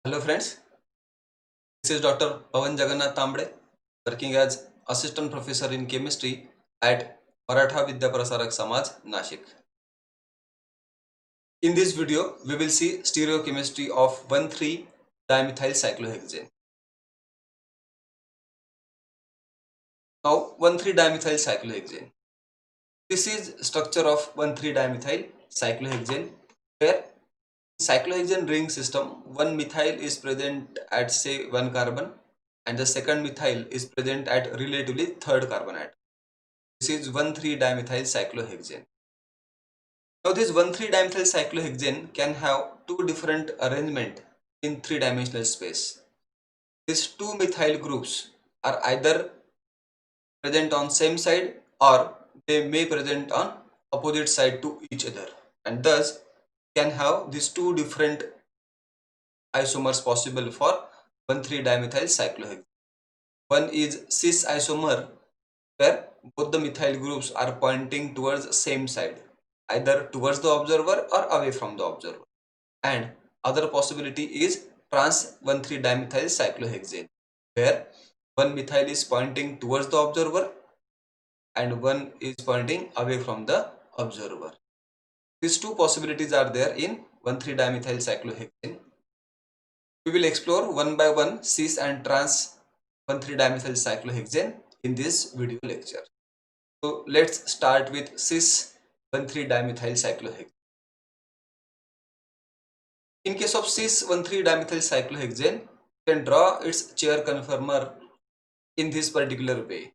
Hello friends, this is Dr. Pawan Jagannath Tambre, working as Assistant Professor in Chemistry at Maratha Vidya Prasarak Samaj, Nashik. In this video, we will see stereochemistry of 1,3-dimethyl cyclohexane. Now, 1,3-dimethyl cyclohexane. This is structure of 1,3-dimethyl cyclohexane, where cyclohexane ring system, one methyl is present at say 1 carbon and the second methyl is present at relatively third carbon atom. This is 1,3-dimethyl cyclohexane. Now this 1,3-dimethyl cyclohexane can have two different arrangement in three-dimensional space. These two methyl groups are either present on same side or they may present on opposite side to each other, and thus can have these two different isomers possible for 1,3-dimethyl cyclohexane. One is cis isomer, where both the methyl groups are pointing towards same side, either towards the observer or away from the observer. And other possibility is trans 1,3-dimethyl cyclohexane, where one methyl is pointing towards the observer and one is pointing away from the observer. These two possibilities are there in 1,3-dimethyl cyclohexane. We will explore one by one cis and trans 1,3-dimethyl cyclohexane in this video lecture. So let's start with cis 1,3-dimethyl cyclohexane. In case of cis 1,3-dimethyl cyclohexane, you can draw its chair conformer in this particular way.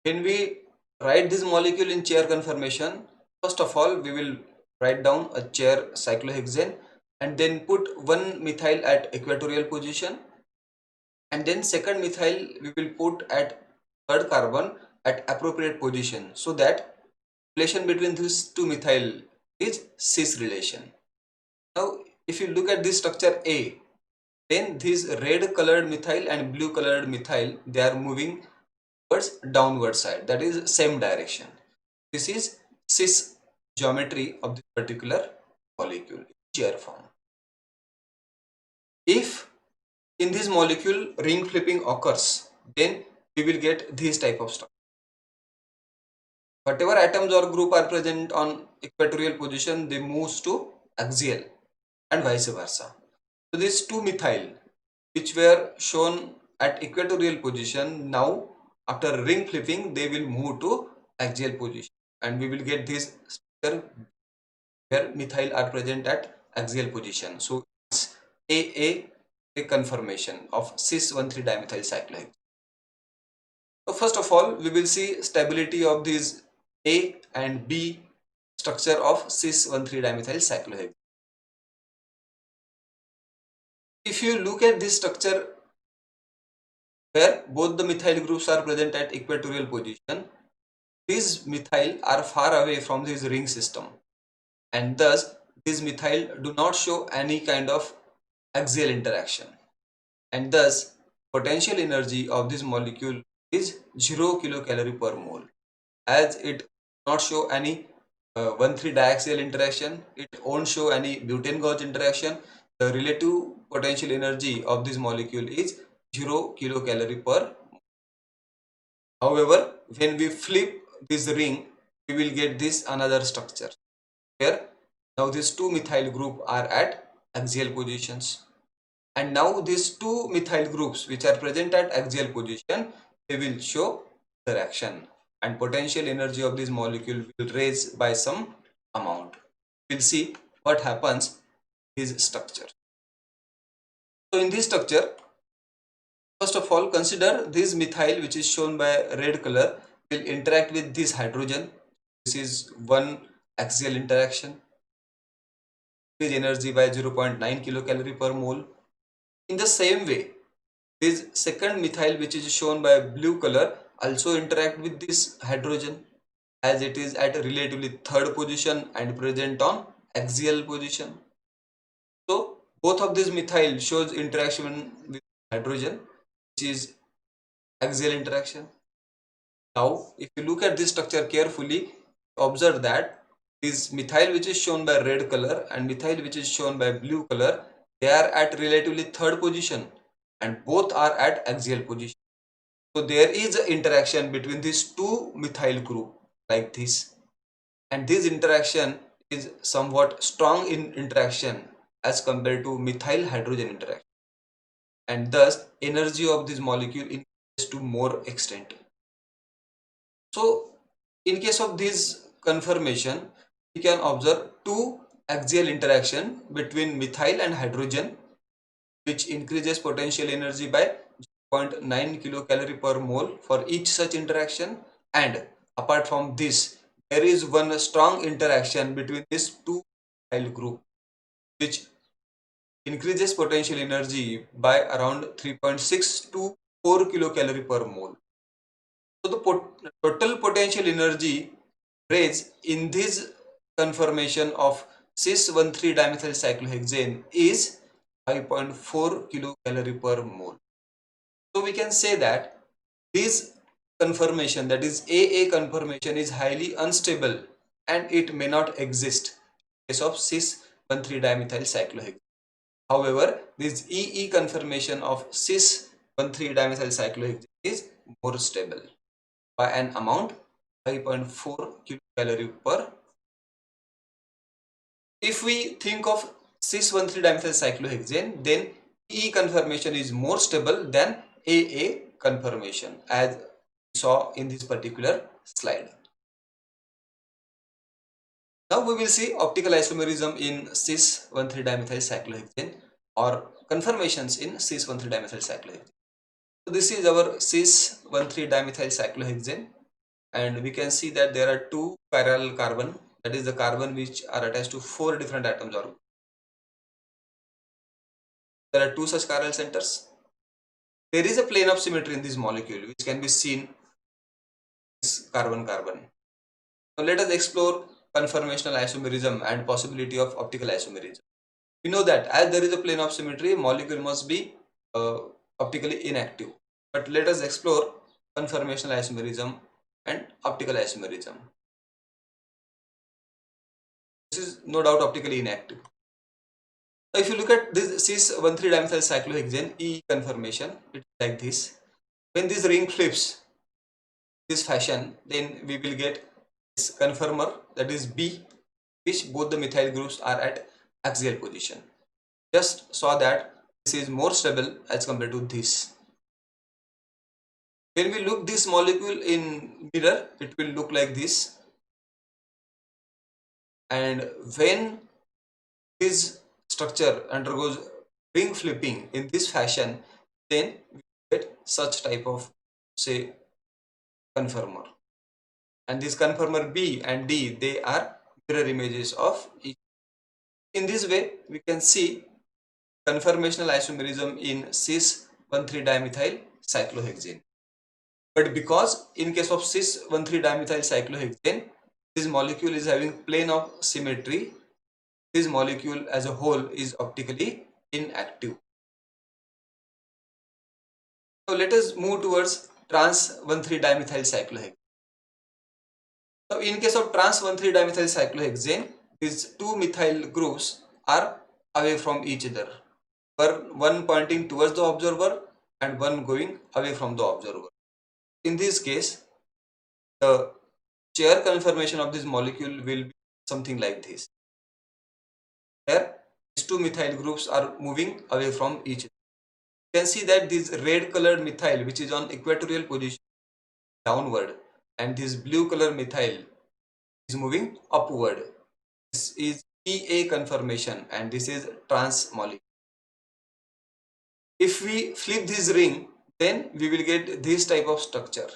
When we write this molecule in chair conformation, first of all we will write down a chair cyclohexane and then put one methyl at equatorial position, and then second methyl we will put at third carbon at appropriate position, so that relation between these two methyl is cis relation. Now if you look at this structure A, then this red colored methyl and blue colored methyl, they are moving towards downward side, that is same direction. This is cis geometry of this particular molecule in chair form. If in this molecule ring flipping occurs, then we will get this type of structure. Whatever atoms or group are present on equatorial position, they move to axial and vice versa. So these two methyl which were shown at equatorial position, now after ring flipping they will move to axial position, and we will get this structure where methyl are present at axial position. So it's a conformation of cis 1,3-dimethyl cyclohexane. So first of all we will see stability of these A and B structure of cis 1,3-dimethyl cyclohexane. If you look at this structure where both the methyl groups are present at equatorial position, these methyl are far away from this ring system, and thus these methyl do not show any kind of axial interaction, and thus potential energy of this molecule is 0 kilocalorie per mole, as it not show any 1,3-diaxial interaction, it won't show any butane-Gauge interaction. The relative potential energy of this molecule is 0 kilocalorie per. However, when we flip this ring, we will get this another structure where now these two methyl group are at axial positions, and now these two methyl groups which are present at axial position, they will show interaction, and potential energy of this molecule will raise by some amount. We'll see what happens in this structure. So in this structure, first of all consider this methyl which is shown by red color will interact with this hydrogen. This is one axial interaction, increase energy by 0.9 kilocalorie per mole. In the same way, this second methyl which is shown by blue color also interact with this hydrogen, as it is at a relatively third position and present on axial position. So both of these methyl shows interaction with hydrogen, which is axial interaction. Now if you look at this structure carefully, observe that this methyl which is shown by red color and methyl which is shown by blue color, They are at relatively third position and both are at axial position. So there is an interaction between these two methyl group like this, and this interaction is somewhat strong in interaction as compared to methyl hydrogen interaction, and thus energy of this molecule increases to more extent. So in case of this conformation, we can observe two axial interaction between methyl and hydrogen, which increases potential energy by 0.9 kilocalorie per mole for each such interaction. And apart from this, there is one strong interaction between these two methyl group, which increases potential energy by around 3.6 to 4 kilocalorie per mole. So the total potential energy raised in this conformation of cis-1,3 dimethyl cyclohexane is 5.4 kilocalorie per mole. So we can say that this conformation, that is AA conformation, is highly unstable and it may not exist in case of cis-1,3 dimethyl cyclohexane. However, this EE conformation of cis-1,3 dimethyl cyclohexane is more stable by an amount 5.4 kilocalorie per. If we think of cis-1,3 dimethyl cyclohexane, then E conformation is more stable than AA conformation, as we saw in this particular slide. Now we will see optical isomerism in cis-1,3 dimethyl cyclohexane or conformations in cis-1,3 dimethyl cyclohexane. So this is our cis-1,3 dimethyl cyclohexane, and we can see that there are two chiral carbon, that is the carbon which are attached to four different atoms, or there are two such chiral centers. There is a plane of symmetry in this molecule which can be seen this carbon-carbon. Now let us explore conformational isomerism and possibility of optical isomerism. We know that as there is a plane of symmetry, molecule must be optically inactive. But let us explore conformational isomerism and optical isomerism. This is no doubt optically inactive. Now if you look at this cis-1,3 dimethyl cyclohexane E conformation, it is like this. When this ring flips this fashion, then we will get this conformer, that is B, which both the methyl groups are at axial position. Just saw that this is more stable as compared to this. When we look this molecule in mirror, it will look like this, and when this structure undergoes ring flipping in this fashion, then we get such type of, say, conformer. And this conformer B and D, they are mirror images of each. In this way, we can see conformational isomerism in cis-1,3 dimethyl cyclohexane. But because in case of cis-1,3 dimethyl cyclohexane, this molecule is having plane of symmetry, this molecule as a whole is optically inactive. So let us move towards trans-1,3 dimethyl cyclohexane. Now in case of trans-1,3 dimethyl cyclohexane, these two methyl groups are away from each other, one pointing towards the observer and one going away from the observer. In this case, the chair conformation of this molecule will be something like this. Here, these two methyl groups are moving away from each other. You can see that this red colored methyl, which is on equatorial position, downward, and this blue color methyl is moving upward. This is EA conformation and this is trans molecule. If we flip this ring, then we will get this type of structure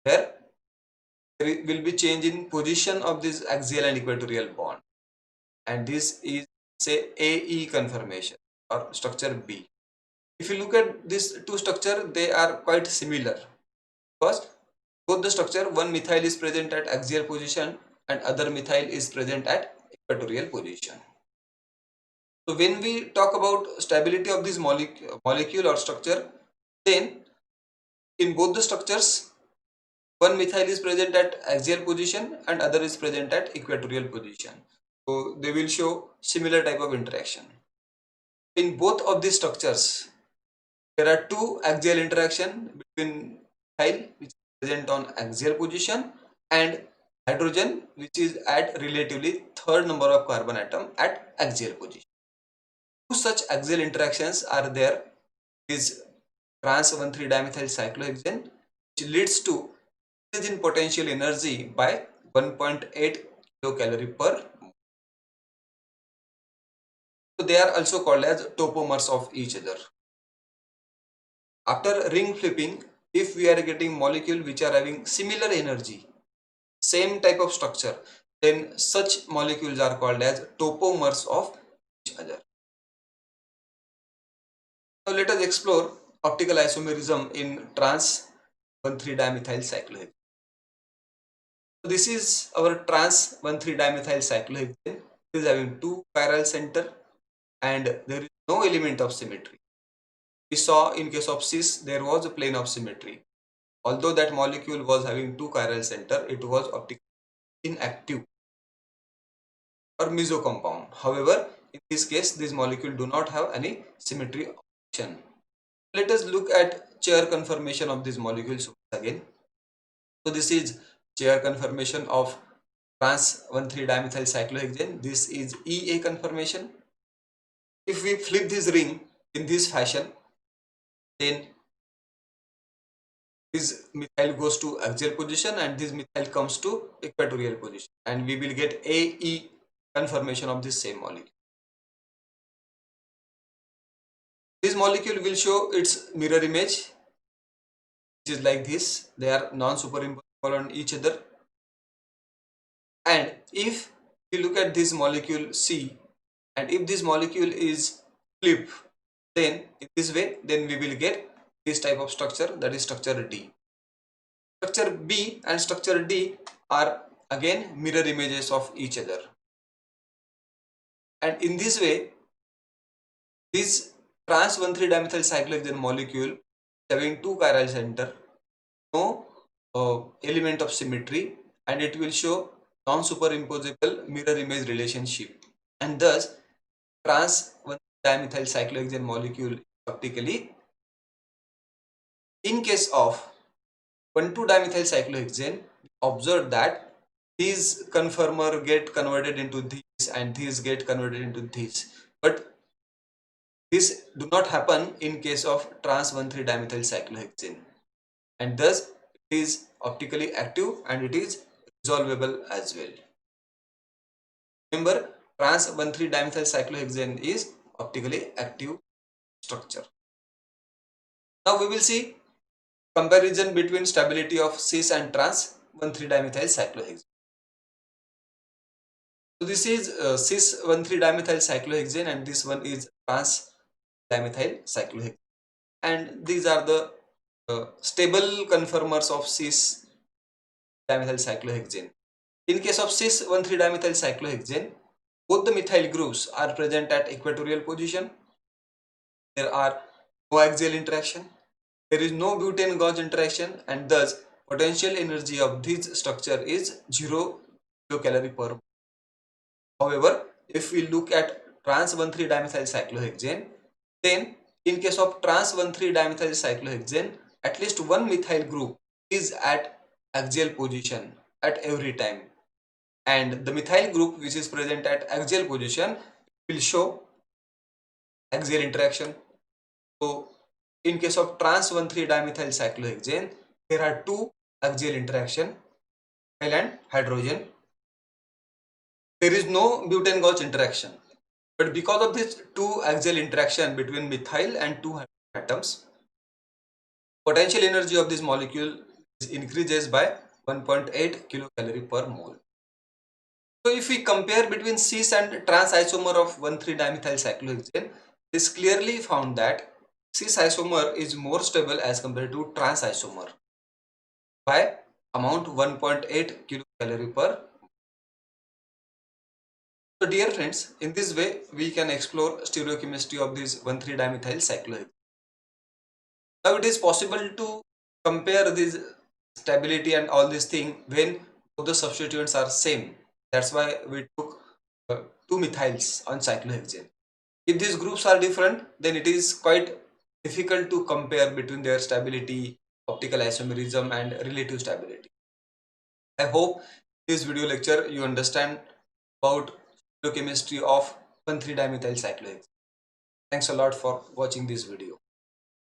where there will be change in position of this axial and equatorial bond, and this is, say, AE conformation or structure B. If you look at these two structure, they are quite similar because both the structure, one methyl is present at axial position and other methyl is present at equatorial position. So when we talk about stability of this molecule or structure, then in both the structures, one methyl is present at axial position and other is present at equatorial position. So they will show similar type of interaction. In both of these structures, there are two axial interaction between methyl, which is present on axial position, and hydrogen, which is at relatively third number of carbon atom at axial position. Two such axial interactions are there, is trans 1,3-dimethyl cyclohexane, which leads to increase in potential energy by 1.8 kilocalorie per mole. So they are also called as topomers of each other. After ring flipping, if we are getting molecule which are having similar energy, same type of structure, then such molecules are called as topomers of each other. Now let us explore optical isomerism in trans 1,3-dimethyl cyclohexane. So this is our trans 1,3-dimethyl cyclohexane. It is having two chiral center and there is no element of symmetry. We saw in case of cis there was a plane of symmetry. Although that molecule was having two chiral center, it was optically inactive or meso compound. However, in this case, this molecule do not have any symmetry option. Let us look at chair conformation of these molecules again. So this is chair conformation of trans 1,3-dimethyl cyclohexane. This is EA conformation. If we flip this ring in this fashion, then this methyl goes to axial position and this methyl comes to equatorial position, and we will get AE conformation of this same molecule. This molecule will show its mirror image, which is like this. They are non-superimposable on each other. And if we look at this molecule C, and if this molecule is flipped, then in this way, then we will get this type of structure, that is structure D. Structure B and structure D are again mirror images of each other. And in this way, this trans 1,3-dimethyl cyclohexane molecule having two chiral center, no element of symmetry, and it will show non-superimposable mirror image relationship, and thus trans 1,3-dimethyl cyclohexane molecule optically. In case of 1,2-dimethyl cyclohexane, observe that these conformer get converted into these and these get converted into these, but this do not happen in case of trans 1,3-dimethyl cyclohexane, and thus it is optically active and it is resolvable as well. Remember, trans 1,3-dimethyl cyclohexane is optically active structure. Now we will see comparison between stability of cis and trans 1,3-dimethyl cyclohexane. So this is cis 1,3-dimethyl cyclohexane and this one is trans dimethyl cyclohexane, and these are the stable conformers of cis dimethyl cyclohexane. In case of cis 1,3-dimethyl cyclohexane, both the methyl groups are present at equatorial position. There are no axial interaction. There is no butane-gauge interaction, and thus potential energy of this structure is 0 kilocalorie per mole. However, if we look at trans 1,3-dimethyl cyclohexane, then in case of trans 1,3-dimethyl cyclohexane, at least one methyl group is at axial position at every time, and the methyl group which is present at axial position will show axial interaction. So in case of trans 1,3-dimethyl cyclohexane, there are two axial interaction, methyl and hydrogen. There is no butane-gauge interaction, but because of this two axial interaction between methyl and two atoms, potential energy of this molecule increases by 1.8 kilocalorie per mole. So if we compare between cis and trans isomer of 1,3-dimethyl cyclohexane, it is clearly found that cis isomer is more stable as compared to trans isomer by amount 1.8 kilocalorie per. So dear friends, in this way we can explore stereochemistry of this 1,3-dimethyl cyclohexane. Now it is possible to compare this stability and all this thing when both the substituents are same. That's why we took two methyls on cyclohexane. If these groups are different, then it is quite difficult to compare between their stability, optical isomerism, and relative stability. I hope this video lecture you understand about chemistry of 1,3-dimethyl cyclohexane. Thanks a lot for watching this video.